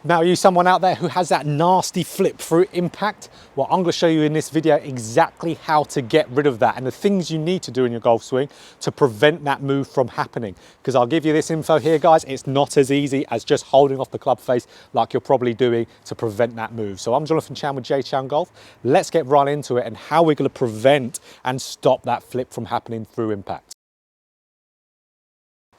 Now, are you someone out there who has that nasty flip through impact? Well, I'm going to show you in this video exactly how to get rid of that and the things you need to do in your golf swing to prevent that move from happening. Because I'll give you this info here, guys, it's not as easy as just holding off the club face like you're probably doing to prevent that move. So I'm Jonathan Chown with JChownGolf. Let's get right into it and how we're going to prevent and stop that flip from happening through impact.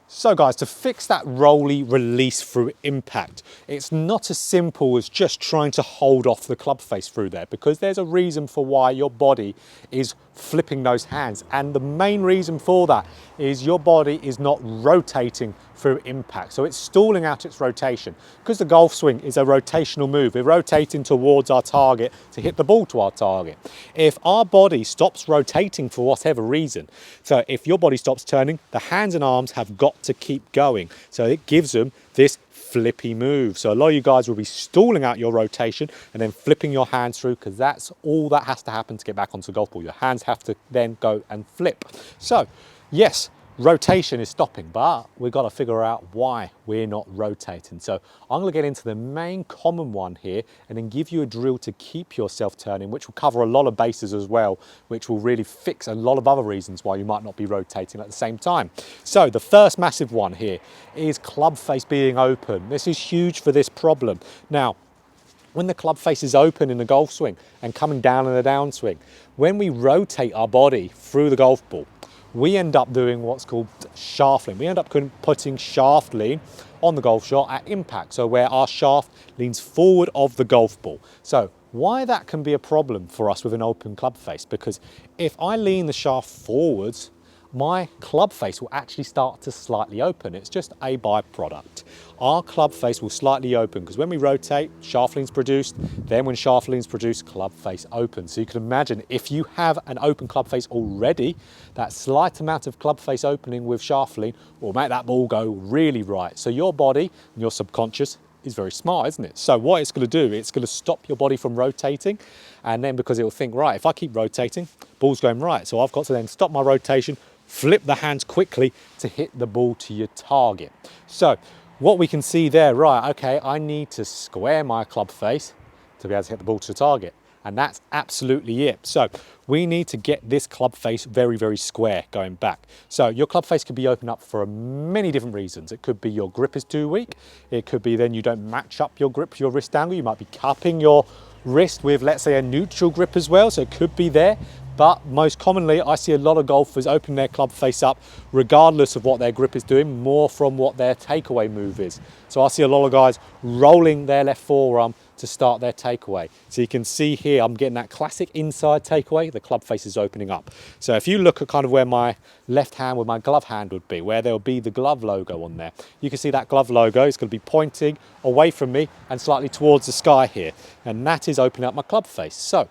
So guys, to fix that rolly release through impact, it's not as simple as just trying to hold off the club face through there, because there's a reason for why your body is flipping those hands. And the main reason for that is your body is not rotating through impact. So it's stalling out its rotation. Because the golf swing is a rotational move, we're rotating towards our target to hit the ball to our target. If our body stops rotating for whatever reason, so if your body stops turning, the hands and arms have got to keep going. So it gives them this flippy move. So a lot of you guys will be stalling out your rotation and then flipping your hands through, because that's all that has to happen to get back onto the golf ball. Your hands have to then go and flip. So yes, rotation is stopping, but we've got to figure out why we're not rotating. So I'm going to get into the main common one here and then give you a drill to keep yourself turning, which will cover a lot of bases as well, which will really fix a lot of other reasons why you might not be rotating at the same time. So the first massive one here is club face being open. This is huge for this problem. Now, when the club face is open in the golf swing and coming down in the downswing, when we rotate our body through the golf ball, we end up doing what's called shaft lean. We end up putting shaft lean on the golf shot at impact, so where our shaft leans forward of the golf ball. So why that can be a problem for us with an open club face, because if I lean the shaft forwards, my club face will actually start to slightly open. It's just a byproduct. Our club face will slightly open because when we rotate, shaft lean's produced. Then when shaft lean's produced, club face opens. So you can imagine if you have an open club face already, that slight amount of club face opening with shaft lean will make that ball go really right. So your body and your subconscious is very smart, isn't it? So what it's going to do, it's going to stop your body from rotating, and then because it will think, right, if I keep rotating, ball's going right. So I've got to then stop my rotation, flip the hands quickly to hit the ball to your target. So what we can see there, right, okay, I need to square my club face to be able to hit the ball to the target. And that's absolutely it. So we need to get this club face very, very square going back. So your club face could be opened up for many different reasons. It could be your grip is too weak. It could be then you don't match up your grip, your wrist angle. You might be cupping your wrist with, let's say, a neutral grip as well. So it could be there. But most commonly, I see a lot of golfers opening their club face up regardless of what their grip is doing, more from what their takeaway move is. So I see a lot of guys rolling their left forearm to start their takeaway. So you can see here, I'm getting that classic inside takeaway, the club face is opening up. So if you look at kind of where my left hand with my glove hand would be, where there'll be the glove logo on there, you can see that glove logo is going to be pointing away from me and slightly towards the sky here. And that is opening up my club face. So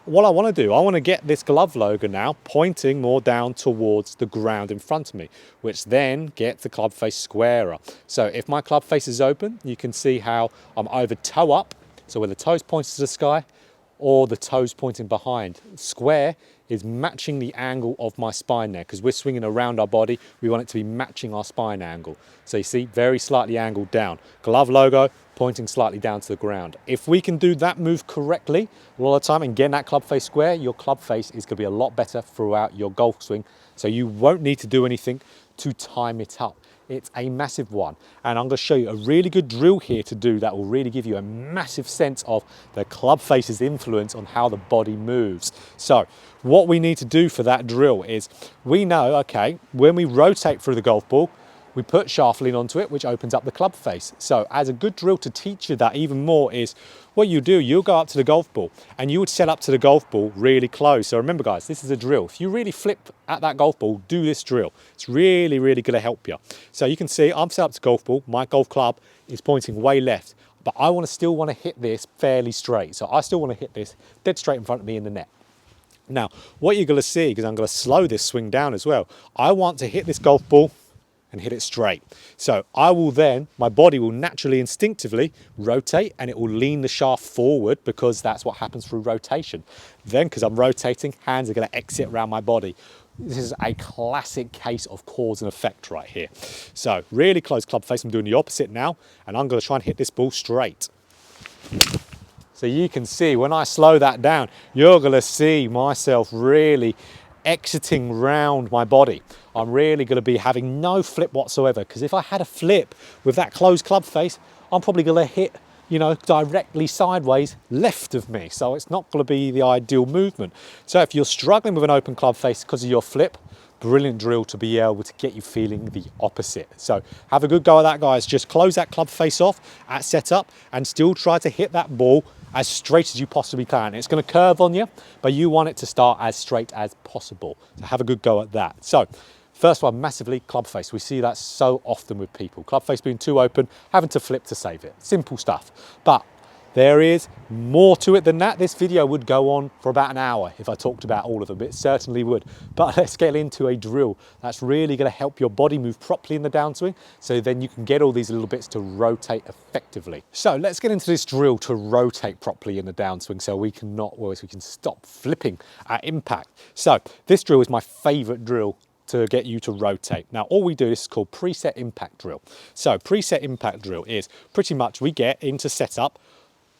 what I want to do, I want to get this glove logo now pointing more down towards the ground in front of me, which then gets the club face squarer. So if my club face is open, you can see how I'm either toe up, so where the toes point to the sky, or the toes pointing behind. Square is matching the angle of my spine there, because we're swinging around our body, we want it to be matching our spine angle. So you see, very slightly angled down. Glove logo pointing slightly down to the ground. If we can do that move correctly a lot of the time and getting that club face square, your club face is going to be a lot better throughout your golf swing. So you won't need to do anything to time it up. It's a massive one. And I'm going to show you a really good drill here to do that will really give you a massive sense of the club face's influence on how the body moves. So what we need to do for that drill is, we know, okay, when we rotate through the golf ball, we put shaft lean onto it, which opens up the club face. So as a good drill to teach you that even more is, what you do, you'll go up to the golf ball and you would set up to the golf ball really close. So remember guys, this is a drill. If you really flip at that golf ball, do this drill. It's really, really going to help you. So you can see I'm set up to golf ball. My golf club is pointing way left, but I still want to hit this fairly straight. So I still want to hit this dead straight in front of me in the net. Now, what you're going to see, because I'm going to slow this swing down as well, I want to hit this golf ball and hit it straight. So I will then, my body will naturally, instinctively rotate and it will lean the shaft forward, because that's what happens through rotation. Then, because I'm rotating, hands are going to exit around my body. This is a classic case of cause and effect right here. So really close club face, I'm doing the opposite now, and I'm gonna try and hit this ball straight. So you can see when I slow that down, you're gonna see myself really exiting round my body. I'm really gonna be having no flip whatsoever, because if I had a flip with that closed club face, I'm probably gonna hit, you know, directly sideways left of me. So it's not gonna be the ideal movement. So if you're struggling with an open club face because of your flip, brilliant drill to be able to get you feeling the opposite. So have a good go at that, guys. Just close that club face off at setup and still try to hit that ball as straight as you possibly can. It's going to curve on you, but you want it to start as straight as possible. So have a good go at that. So first one, massively club face. We see that so often with people. Club face being too open, having to flip to save it. Simple stuff. But there is more to it than that. This video would go on for about an hour if I talked about all of them. It certainly would. But let's get into a drill that's really going to help your body move properly in the downswing, so then you can get all these little bits to rotate effectively. So let's get into this drill to rotate properly in the downswing so we can stop flipping at impact. So this drill is my favorite drill to get you to rotate. Now all we do, this is called preset impact drill. So preset impact drill is pretty much we get into setup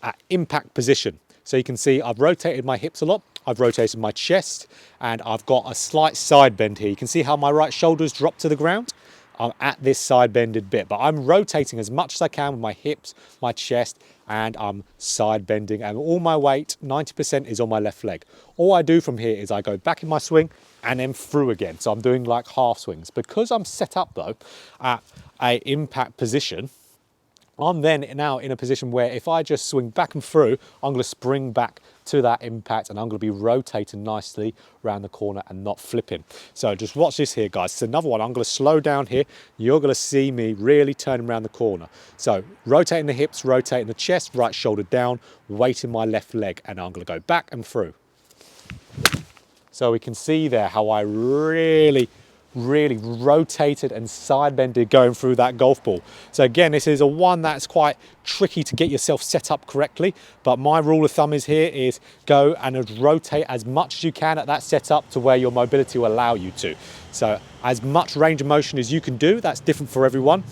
at impact position. So you can see I've rotated my hips a lot, I've rotated my chest, and I've got a slight side bend here. You can see how my right shoulder's dropped to the ground. I'm at this side bended bit, but I'm rotating as much as I can with my hips, my chest, and I'm side bending, and all my weight, 90% is on my left leg. All I do from here is I go back in my swing and then through again. So I'm doing like half swings. Because I'm set up though at a impact position, I'm then now in a position where if I just swing back and through, I'm going to spring back to that impact and I'm going to be rotating nicely around the corner and not flipping. So just watch this here, guys. It's another one. I'm going to slow down here. You're going to see me really turning around the corner. So rotating the hips, rotating the chest, right shoulder down, weight in my left leg, and I'm going to go back and through. So we can see there how I really rotated and side bended going through that golf ball. So again, this is a one that's quite tricky to get yourself set up correctly, but my rule of thumb is here is go and rotate as much as you can at that setup to where your mobility will allow you to. So as much range of motion as you can do, that's different for everyone.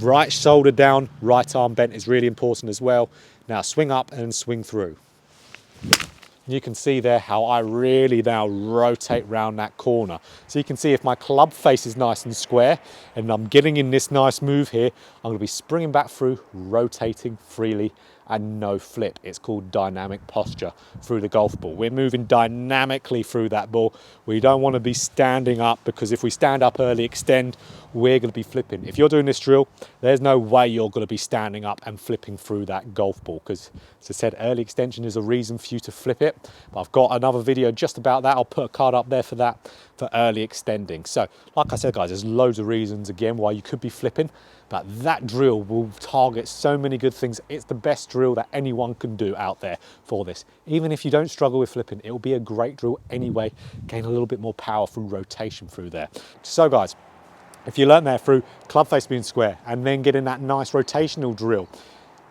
Right shoulder down, right arm bent is really important as well. Now swing up and swing through. You can see there how I really now rotate round that corner. So you can see if my club face is nice and square and I'm getting in this nice move here, I'm going to be springing back through, rotating freely and no flip. It's called dynamic posture through the golf ball. We're moving dynamically through that ball. We don't want to be standing up, because if we stand up early extend, we're going to be flipping. If you're doing this drill, there's no way you're going to be standing up and flipping through that golf ball, because as I said, early extension is a reason for you to flip it. But I've got another video just about that. I'll put a card up there for that, for early extending. So like I said, guys, there's loads of reasons again why you could be flipping, but that drill will target so many good things. It's the best drill that anyone can do out there for this. Even if you don't struggle with flipping, it will be a great drill anyway. Gain a little bit more power through rotation through there. So guys, if you learn there through club face being square and then getting that nice rotational drill,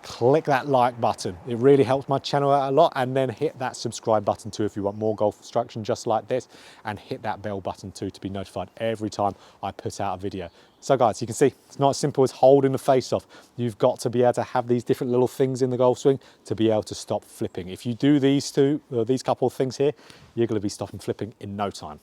click that like button. It really helps my channel out a lot, and then hit that subscribe button too if you want more golf instruction just like this, and hit that bell button too to be notified every time I put out a video. So guys, you can see it's not as simple as holding the face off. You've got to be able to have these different little things in the golf swing to be able to stop flipping. If you do these couple of things here, you're going to be stopping flipping in no time.